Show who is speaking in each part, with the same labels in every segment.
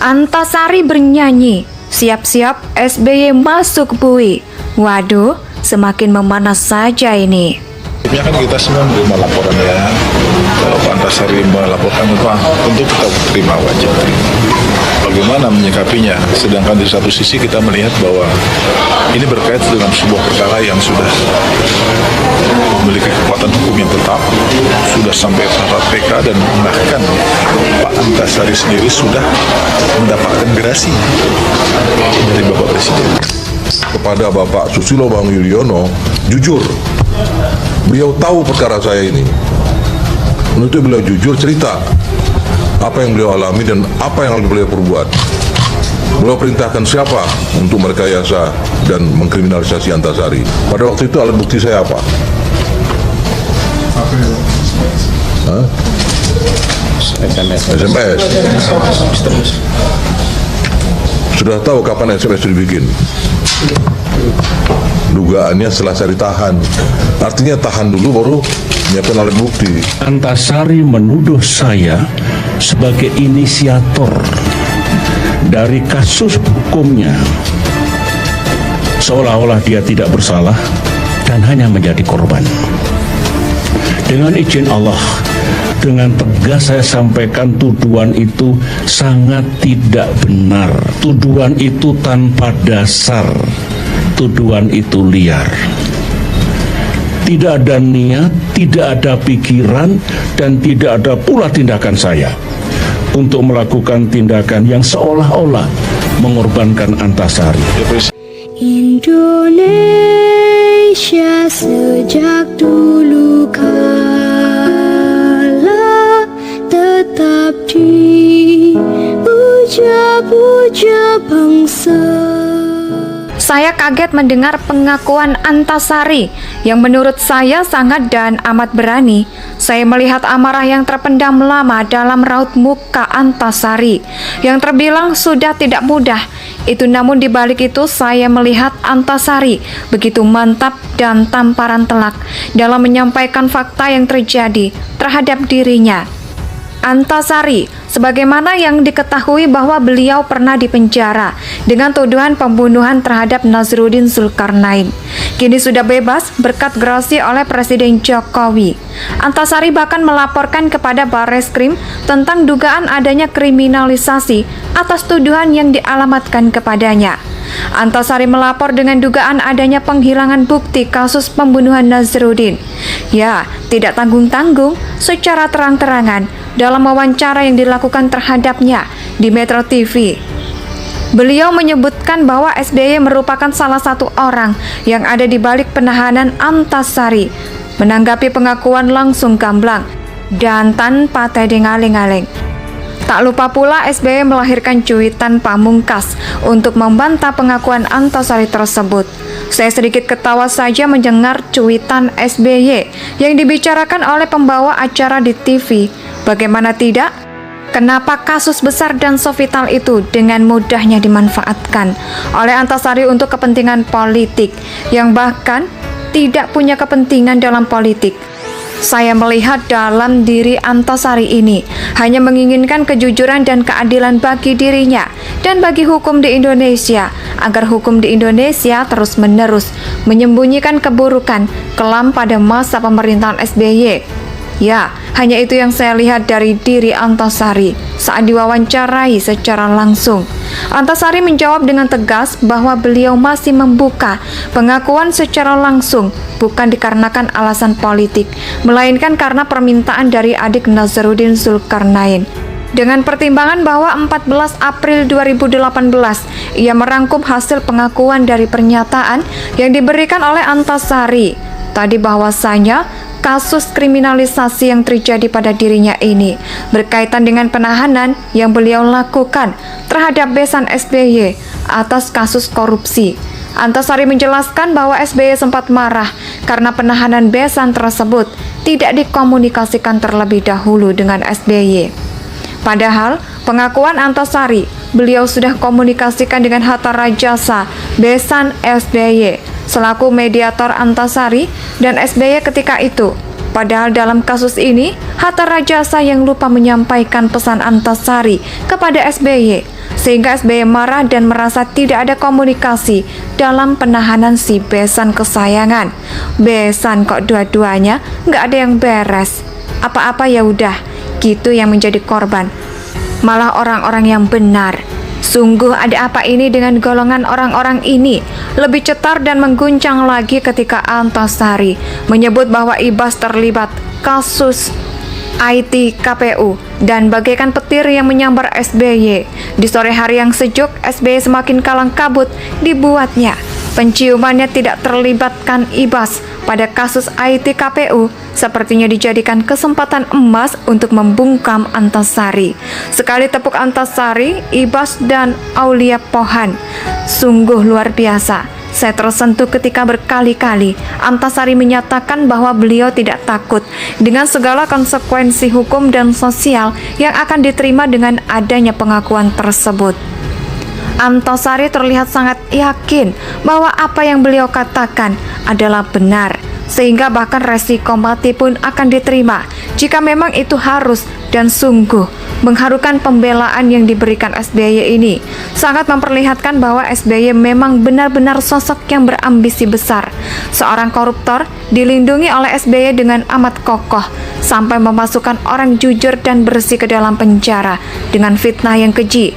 Speaker 1: Antasari bernyanyi, siap-siap SBY masuk bui. Waduh, semakin memanas saja ini.
Speaker 2: Ya kan kita semua menerima laporan ya. Kalau Pak Antasari melaporkan itu tentu kita terima, wajib terima. Bagaimana menyikapinya? Sedangkan di satu sisi kita melihat bahwa ini berkait dengan sebuah perkara yang sudah memiliki kekuatan hukum yang tetap, sudah sampai tahap PK, dan bahkan Pak Antasari sendiri sudah mendapatkan gerasi dari Bapak Presiden.
Speaker 3: Kepada Bapak Susilo Bambang Yudhoyono, jujur, beliau tahu perkara saya ini. Untuk beliau jujur cerita apa yang beliau alami dan apa yang beliau perbuat. Beliau perintahkan siapa untuk merekayasa dan mengkriminalisasi Antasari. Pada waktu itu alat bukti saya apa? Hah? SMS. Sudah tahu kapan SMS itu dibikin? Dugaannya setelah saya ditahan. Artinya tahan dulu baru menyiapkan alat bukti.
Speaker 4: Antasari menuduh saya sebagai inisiator dari kasus hukumnya, seolah-olah dia tidak bersalah dan hanya menjadi korban. Dengan izin Allah, dengan tegas saya sampaikan tuduhan itu sangat tidak benar. Tuduhan itu tanpa dasar. Tuduhan itu liar. Tidak ada niat, tidak ada pikiran, dan tidak ada pula tindakan saya untuk melakukan tindakan yang seolah-olah mengorbankan Antasari.
Speaker 5: Indonesia sejak dulu kala tetap dipuja-puja bangsa.
Speaker 1: Saya kaget mendengar pengakuan Antasari yang menurut saya sangat dan amat berani. Saya melihat amarah yang terpendam lama dalam raut muka Antasari yang terbilang sudah tidak mudah. Itu namun dibalik itu saya melihat Antasari begitu mantap dan tamparan telak dalam menyampaikan fakta yang terjadi terhadap dirinya. Antasari, sebagaimana yang diketahui bahwa beliau pernah dipenjara dengan tuduhan pembunuhan terhadap Nazruddin Zulkarnain, kini sudah bebas berkat gerasi oleh Presiden Jokowi. Antasari bahkan melaporkan kepada Barreskrim tentang dugaan adanya kriminalisasi atas tuduhan yang dialamatkan kepadanya. Antasari melapor dengan dugaan adanya penghilangan bukti kasus pembunuhan Nazruddin. Ya, tidak tanggung-tanggung, secara terang-terangan dalam wawancara yang dilakukan terhadapnya di Metro TV. Beliau menyebutkan bahwa SBY merupakan salah satu orang yang ada di balik penahanan Antasari. Menanggapi pengakuan langsung gamblang dan tanpa tedeng-aleng-aleng. Tak lupa pula SBY melahirkan cuitan pamungkas untuk membantah pengakuan Antasari tersebut. Saya sedikit ketawa saja mendengar cuitan SBY yang dibicarakan oleh pembawa acara di TV. Bagaimana tidak? Kenapa kasus besar dan sovital itu dengan mudahnya dimanfaatkan oleh Antasari untuk kepentingan politik yang bahkan tidak punya kepentingan dalam politik? Saya melihat dalam diri Antasari ini hanya menginginkan kejujuran dan keadilan bagi dirinya dan bagi hukum di Indonesia, agar hukum di Indonesia terus-menerus menyembunyikan keburukan kelam pada masa pemerintahan SBY. Ya, hanya itu yang saya lihat dari diri Antasari saat diwawancarai secara langsung. Antasari menjawab dengan tegas bahwa beliau masih membuka pengakuan secara langsung bukan dikarenakan alasan politik, melainkan karena permintaan dari adik Nazruddin Zulkarnain. Dengan pertimbangan bahwa 14 April 2018 ia merangkum hasil pengakuan dari pernyataan yang diberikan oleh Antasari tadi bahwasanya kasus kriminalisasi yang terjadi pada dirinya ini berkaitan dengan penahanan yang beliau lakukan terhadap besan SBY atas kasus korupsi. Antasari menjelaskan bahwa SBY sempat marah karena penahanan besan tersebut tidak dikomunikasikan terlebih dahulu dengan SBY. Padahal pengakuan Antasari, beliau sudah komunikasikan dengan Hatta Rajasa, besan SBY, selaku mediator Antasari dan SBY ketika itu. Padahal dalam kasus ini, Hatta Rajasa yang lupa menyampaikan pesan Antasari kepada SBY sehingga SBY marah dan merasa tidak ada komunikasi dalam penahanan si besan kesayangan. Besan kok dua-duanya nggak ada yang beres. Apa-apa ya udah, gitu yang menjadi korban. Malah orang-orang yang benar. Sungguh ada apa ini dengan golongan orang-orang ini? Lebih cetar dan mengguncang lagi ketika Antasari menyebut bahwa Ibas terlibat kasus IT KPU dan bagaikan petir yang menyambar SBY. Di sore hari yang sejuk, SBY semakin kalang kabut dibuatnya. Penciumannya tidak terlibatkan Ibas pada kasus IT KPU sepertinya dijadikan kesempatan emas untuk membungkam Antasari. Sekali tepuk Antasari, Ibas dan Aulia Pohan. Sungguh luar biasa. Saya tersentuh ketika berkali-kali Antasari menyatakan bahwa beliau tidak takut dengan segala konsekuensi hukum dan sosial yang akan diterima dengan adanya pengakuan tersebut. Antasari terlihat sangat yakin bahwa apa yang beliau katakan adalah benar, sehingga bahkan resiko mati pun akan diterima jika memang itu harus dan sungguh mengharukan pembelaan yang diberikan SBY ini. Sangat memperlihatkan bahwa SBY memang benar-benar sosok yang berambisi besar. Seorang koruptor dilindungi oleh SBY dengan amat kokoh sampai memasukkan orang jujur dan bersih ke dalam penjara dengan fitnah yang keji.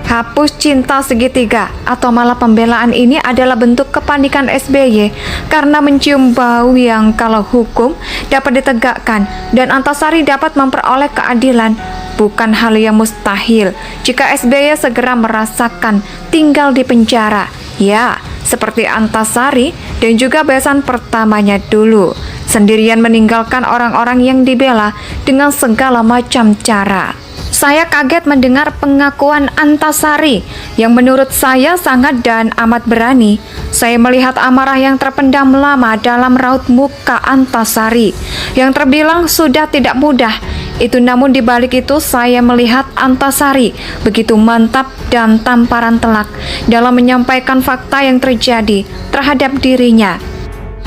Speaker 1: Hapus cinta segitiga atau malah pembelaan ini adalah bentuk kepanikan SBY karena mencium bau yang kalau hukum dapat ditegakkan dan Antasari dapat memperoleh keadilan bukan hal yang mustahil jika SBY segera merasakan tinggal di penjara. Ya, seperti Antasari dan juga besan pertamanya dulu, sendirian meninggalkan orang-orang yang dibela dengan segala macam cara. Saya kaget mendengar pengakuan Antasari yang menurut saya sangat dan amat berani. Saya melihat amarah yang terpendam lama dalam raut muka Antasari yang terbilang sudah tidak mudah. Itu namun di balik itu saya melihat Antasari begitu mantap dan tamparan telak dalam menyampaikan fakta yang terjadi terhadap dirinya.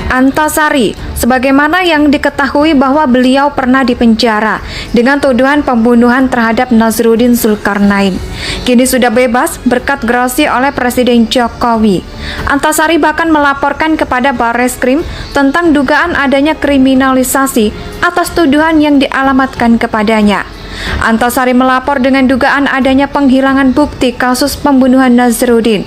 Speaker 1: Antasari, sebagaimana yang diketahui bahwa beliau pernah dipenjara dengan tuduhan pembunuhan terhadap Nazruddin Zulkarnain. Kini sudah bebas berkat gerasi oleh Presiden Jokowi. Antasari bahkan melaporkan kepada Barreskrim tentang dugaan adanya kriminalisasi atas tuduhan yang dialamatkan kepadanya. Antasari melapor dengan dugaan adanya penghilangan bukti kasus pembunuhan Nazruddin.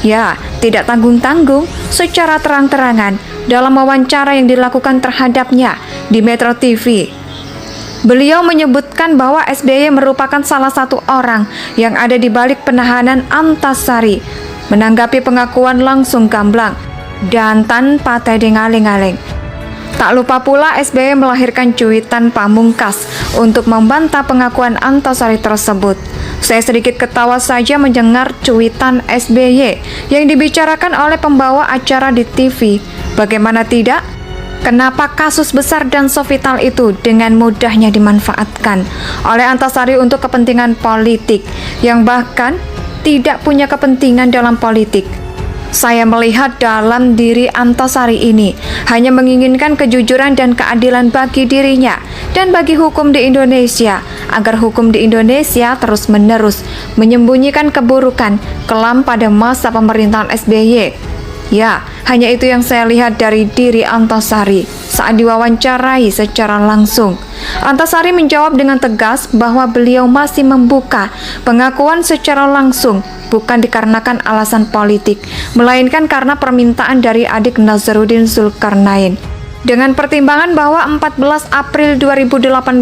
Speaker 1: Ya, tidak tanggung-tanggung, secara terang-terangan dalam wawancara yang dilakukan terhadapnya di Metro TV. Beliau menyebutkan bahwa SBY merupakan salah satu orang yang ada di balik penahanan Antasari. Menanggapi pengakuan langsung gamblang dan tanpa tedeng-aleng-aleng. Tak lupa pula SBY melahirkan cuitan pamungkas untuk membantah pengakuan Antasari tersebut. Saya sedikit ketawa saja mendengar cuitan SBY yang dibicarakan oleh pembawa acara di TV. Bagaimana tidak? Kenapa kasus besar dan sovital itu dengan mudahnya dimanfaatkan oleh Antasari untuk kepentingan politik yang bahkan tidak punya kepentingan dalam politik? Saya melihat dalam diri Antasari ini hanya menginginkan kejujuran dan keadilan bagi dirinya dan bagi hukum di Indonesia, agar hukum di Indonesia terus-menerus menyembunyikan keburukan kelam pada masa pemerintahan SBY. Ya, hanya itu yang saya lihat dari diri Antasari saat diwawancarai secara langsung. Antasari menjawab dengan tegas bahwa beliau masih membuka pengakuan secara langsung bukan dikarenakan alasan politik, melainkan karena permintaan dari adik Nazruddin Zulkarnain. Dengan pertimbangan bahwa 14 April 2018,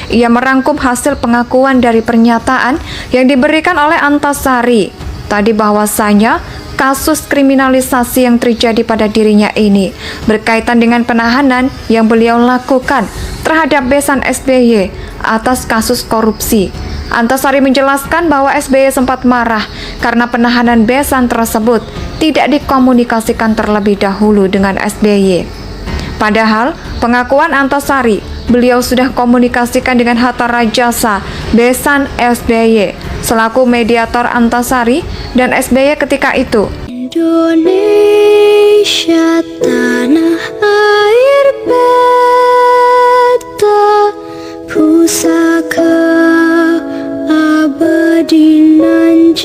Speaker 1: ia merangkum hasil pengakuan dari pernyataan yang diberikan oleh Antasari tadi bahwasanya kasus kriminalisasi yang terjadi pada dirinya ini berkaitan dengan penahanan yang beliau lakukan terhadap besan SBY atas kasus korupsi. Antasari menjelaskan bahwa SBY sempat marah karena penahanan besan tersebut tidak dikomunikasikan terlebih dahulu dengan SBY. Padahal pengakuan Antasari, beliau sudah komunikasikan dengan Hatta Rajasa, besan SBY, selaku mediator Antasari dan SBY ketika itu.
Speaker 5: Indonesia tanah air beta, pusaka abadi nan